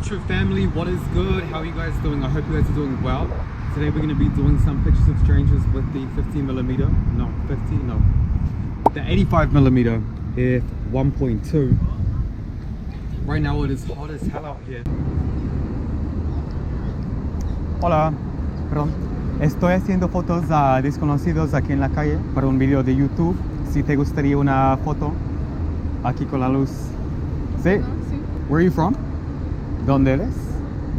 YouTube family, what is good? How are you guys doing? I hope you guys are doing well. Today we're going to be doing some pictures of strangers with the 85mm f1.2. Right now it is hot as hell out here. Hola, perdón. Estoy haciendo fotos a desconocidos aquí en la calle para un video de YouTube. Si te gustaría una foto aquí con la luz. ¿Sí? Sí. Where are you from? ¿Dónde eres?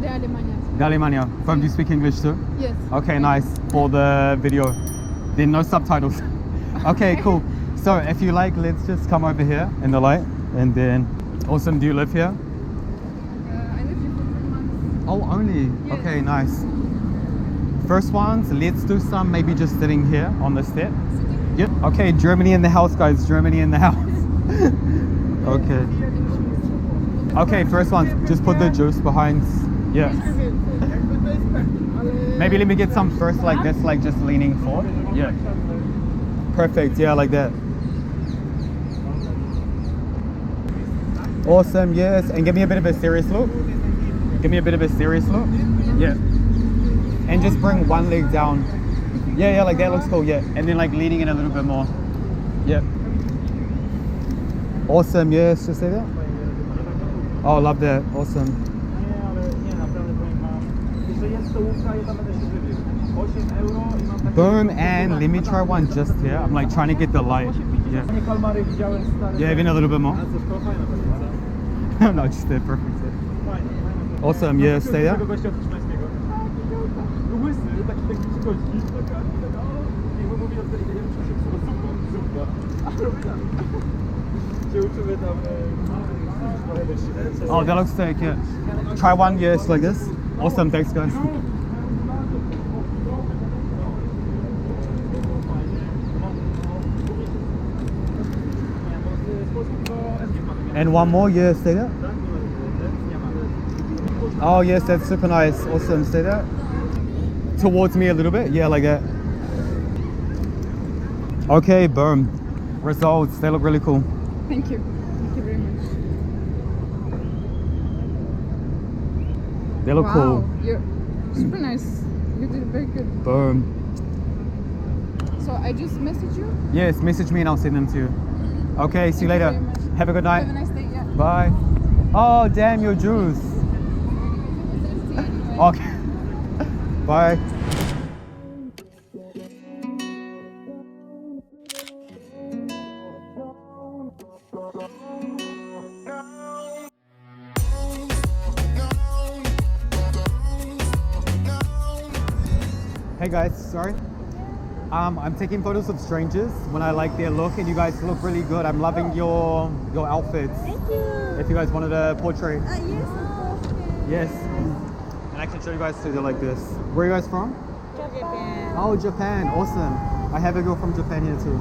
De Alemania. De Alemania. From, do you speak English too? Yes. Okay, nice. For the video. Then no subtitles. Okay, cool. So if you like, let's just come over here in the light. And then, awesome. Do you live here? I lived here for 3 months. Oh, only? Yes. Okay, nice. First ones, let's do some maybe just sitting here on the step. Sitting? Yep. Okay, Germany in the house, guys. Germany in the house. Okay. Okay, first one, just put the juice behind. Yeah. Maybe let me get some first like this, like just leaning forward. Yeah. Perfect, yeah, like that. Awesome, yes. And give me a bit of a serious look. Give me a bit of a serious look. Yeah. And just bring one leg down. Yeah, like that looks cool, yeah. And then like leaning in a little bit more. Yeah. Awesome, yes, just say that. Oh, love that, awesome. Boom, and let me try one just here. I'm like trying to get the light. Yeah. Yeah, even a little bit more. No, just there, perfect. Awesome, yeah, stay there. Oh, that looks sick, yeah. Try one, yes, like this. Awesome, thanks guys. And one more, yeah, stay there. Oh yes, that's super nice. Awesome, stay there. Towards me a little bit, yeah, like that. Okay, boom. Results, they look really cool. Thank you. Thank you very much. They look cool. You're super nice. You did very good. Boom. So I just message you? Yes, message me and I'll send them to you. Okay, see you Thank later. very much. Have a good night. Have a nice day, yeah. Bye. Oh, damn, your juice. Okay. Bye. Hey guys, sorry. I'm taking photos of strangers when I like their look, and you guys look really good. I'm loving your outfits. Thank you. If you guys wanted a portrait. Yes. Okay. Yes. And I can show you guys too, they're like this. Where are you guys from? Japan. Oh, Japan, awesome. I have a girl from Japan here too.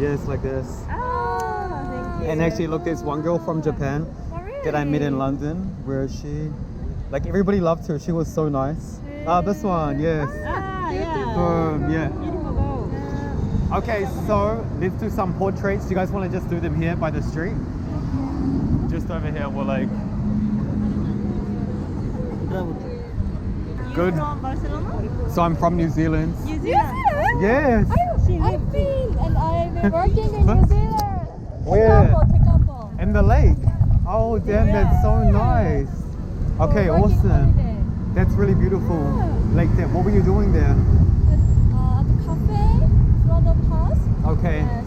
Yes, like this. Oh, thank you. And actually, look, there's one girl from Japan that I met in London, where she, like everybody loved her. She was so nice. This one, yes. Yeah. Boom, yeah. Beautiful girl. Okay, so let's do some portraits. Do you guys want to just do them here by the street? Just over here, we're like... Good. You from Barcelona? So I'm from New Zealand. New Zealand? Yes. I've been and I've been working in New Zealand. Where? Tekapo. In the lake. Oh, damn, that's so nice. Okay, awesome. That's really beautiful. Like that. What were you doing there? At the cafe, front of house. Okay. Yes.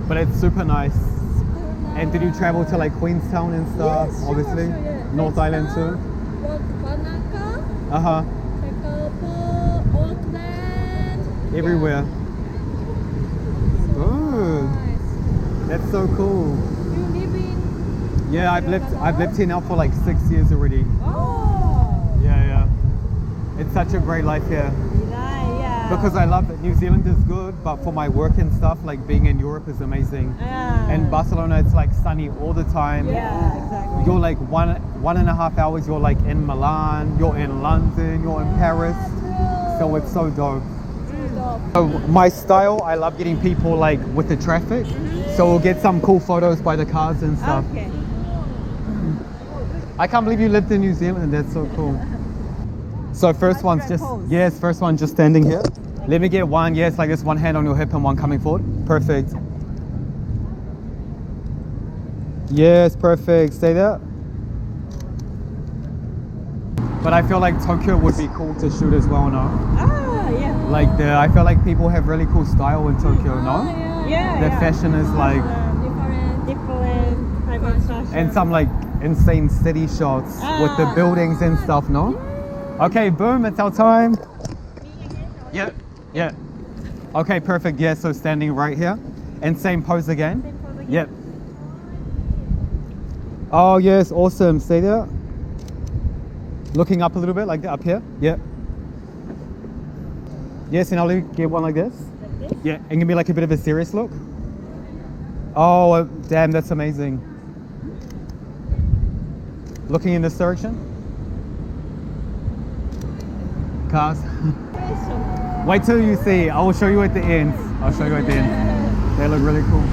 But it's super nice. Super nice. And did you travel to like Queenstown and stuff? Yes, sure, Obviously. sure, yeah. North Island too. Banaka, Uh-huh. Tekapo, Auckland. Everywhere. So Good. nice. That's so cool. You live in? Yeah, I've lived here now for like 6 years already. Oh. Yeah. It's such a great life here. Yeah. Because I love it. New Zealand is good, but for my work and stuff, like being in Europe is amazing. Yeah. And Barcelona, it's like sunny all the time. Yeah, exactly. You're like one and a half hours, you're like in Milan, you're in London, you're in Paris. So it's so dope. So my style, I love getting people like with the traffic. So we'll get some cool photos by the cars and stuff. Okay. I can't believe you lived in New Zealand. That's so cool. So first one's just, yes, first one just standing here. Let me get one, yes, like this, one hand on your hip and one coming forward. Perfect. Yes, perfect. Stay there. But I feel like Tokyo would be cool to shoot as well, no? Ah, yeah. Like I feel like people have really cool style in Tokyo, no? Yeah. Their fashion is like, Different type of fashion. and some like insane city shots with the buildings and stuff, no? Okay, boom, it's our time. Yeah, yeah. Okay, perfect, yeah, so standing right here. And same pose again. Yep. Oh yes, awesome, stay there. Looking up a little bit, like that, up here, yeah. Yes, and I'll get one like this. Yeah, and give me like a bit of a serious look. Oh, damn, that's amazing. Looking in this direction. Cars. Wait till you see. I will show you at the end. I'll show you at the end. They look really cool.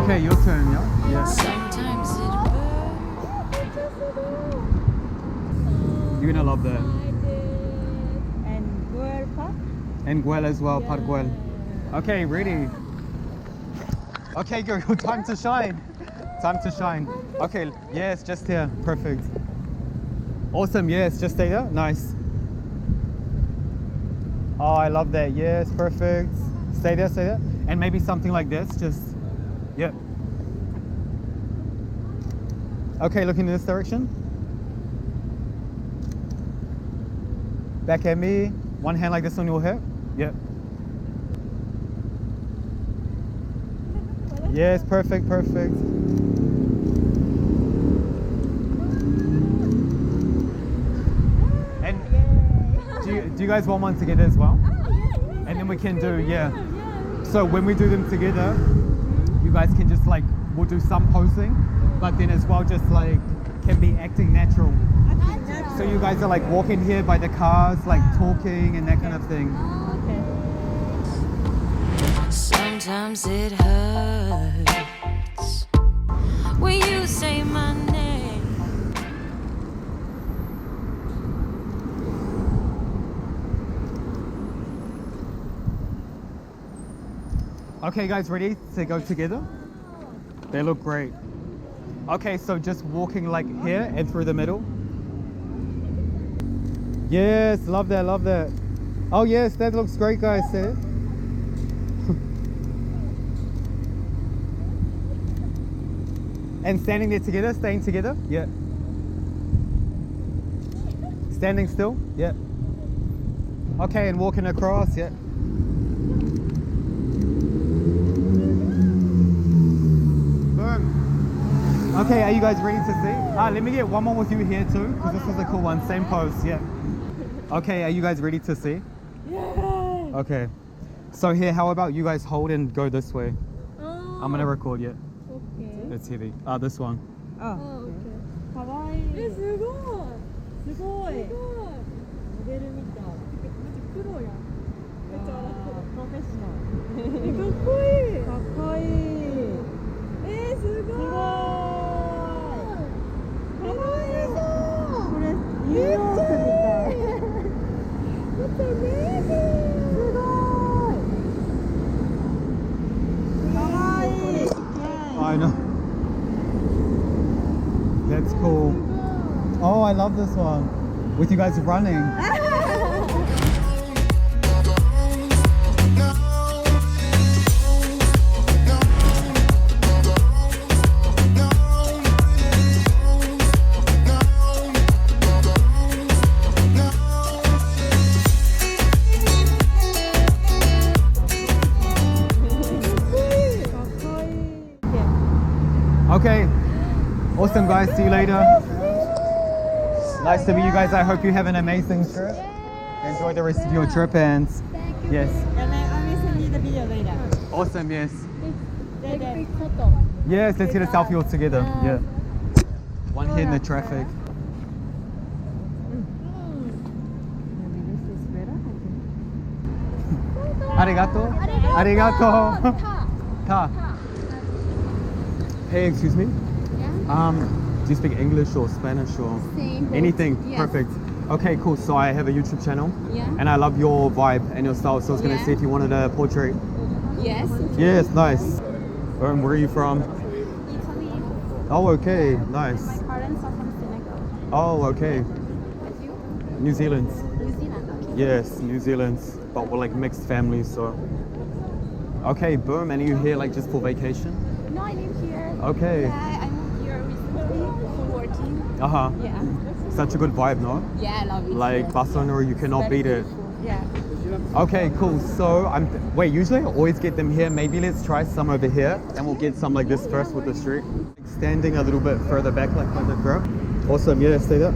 Okay, your turn, yeah? Yes. Sometimes You're gonna love that. And Guel Park. And Guel as well, Park Guel. Okay, ready? Okay, girl, time to shine. Time to shine. Okay, yes, just here. Perfect. Awesome, yes, just stay there. Nice. Oh, I love that. Yes, perfect. Stay there, stay there. And maybe something like this, just, yep. Okay, looking in this direction. Back at me. One hand like this on your hip. Yep. Yes, perfect, perfect. And do you guys want one together as well? And then we can do, yeah. So when we do them together, you guys can just like, we'll do some posing, but then as well just like, can be acting natural. So you guys are like walking here by the cars, like talking and that kind of thing. sometimes it hurts when you say my name. Okay guys, ready to go together? They look great. Okay, so just walking like here and through the middle. Yes, love that, love that. Oh yes, that looks great guys, see it? And standing there together, staying together, yeah. Standing still, yeah. Okay, and walking across, yeah. Boom. Okay, are you guys ready to see? Let me get one more with you here too, because this was a cool one, same pose, yeah. Okay, are you guys ready to see? Yeah. Okay. So here, how about you guys hold and go this way? I'm gonna record, yeah. Okay. It's heavy. This one. Oh, okay. かわいい。すごい。すごい。モデルみたい。マジプロやん。めっちゃ笑ってる。プロフェッショナル。かっこいい。かっこいい。すごい。すごい。かわいい。これニューヨークみたい。That's amazing. すごい。かわいい。I know. That's cool. Oh, I love this one. With you guys running. Okay. Awesome guys, see you later. Nice to meet you guys. I hope you have an amazing trip. Enjoy the rest of your trip and yes. And I will send you the video later. Awesome, yes. Take a big photo. Yes, let's get a selfie all together. Yeah. One hit in the traffic. Maybe this is better. Arigato. Arigato. Ta. Hey, excuse me. Yeah. Do you speak English or Spanish or Same. anything? Yes. Perfect. Okay, cool. So I have a YouTube channel, Yeah. and I love your vibe and your style. So I was gonna Yeah. see if you wanted a portrait. Yes. Yes, nice. Where are you from? Italy. Oh, okay, My nice. parents are from Senegal. Oh, okay. And you? New Zealand. New Zealand. Okay. Yes, New Zealand, but we're like mixed families, so. Okay, boom. And are you here like just for vacation? No, I live here. Okay. Yeah, I moved here recently for working. Uh huh. Yeah. Such a good vibe, no? Yeah, I love it. Like here. Barcelona, you cannot Very beat it. beautiful. Yeah. Okay, cool. So wait. Usually I always get them here. Maybe let's try some over here, and we'll get some like this first with the street. Standing a little bit further back, like the girl. Awesome. Yeah, stay there.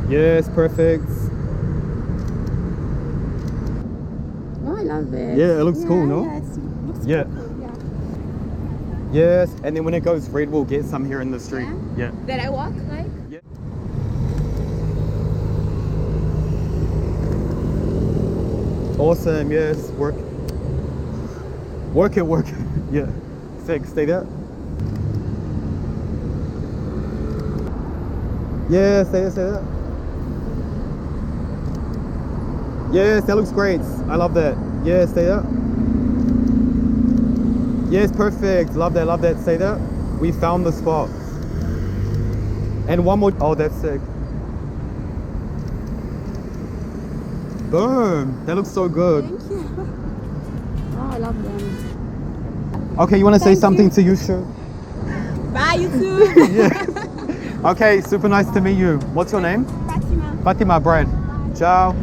Yes, perfect. Oh, I love it. Yeah, it looks cool, no? Yeah, it looks Yeah. cool. Yeah. Yes, and then when it goes red, we'll get some here in the street. Yeah. That I walk like. Yeah. Awesome. Yes. Work it. Yeah. Sick. Stay there. Yeah. Stay there. Yes, that looks great. I love that. Yeah. Stay there. Yes, perfect. Love that. Stay there. We found the spot. And one more. Oh, that's sick. Boom. That looks so good. Thank you. Oh, I love them. Okay, you want to say Thank something you. to you, sure? Bye, YouTube. Yeah. Okay, super nice to meet you. What's your name? Fatima. Fatima, Brad. Ciao.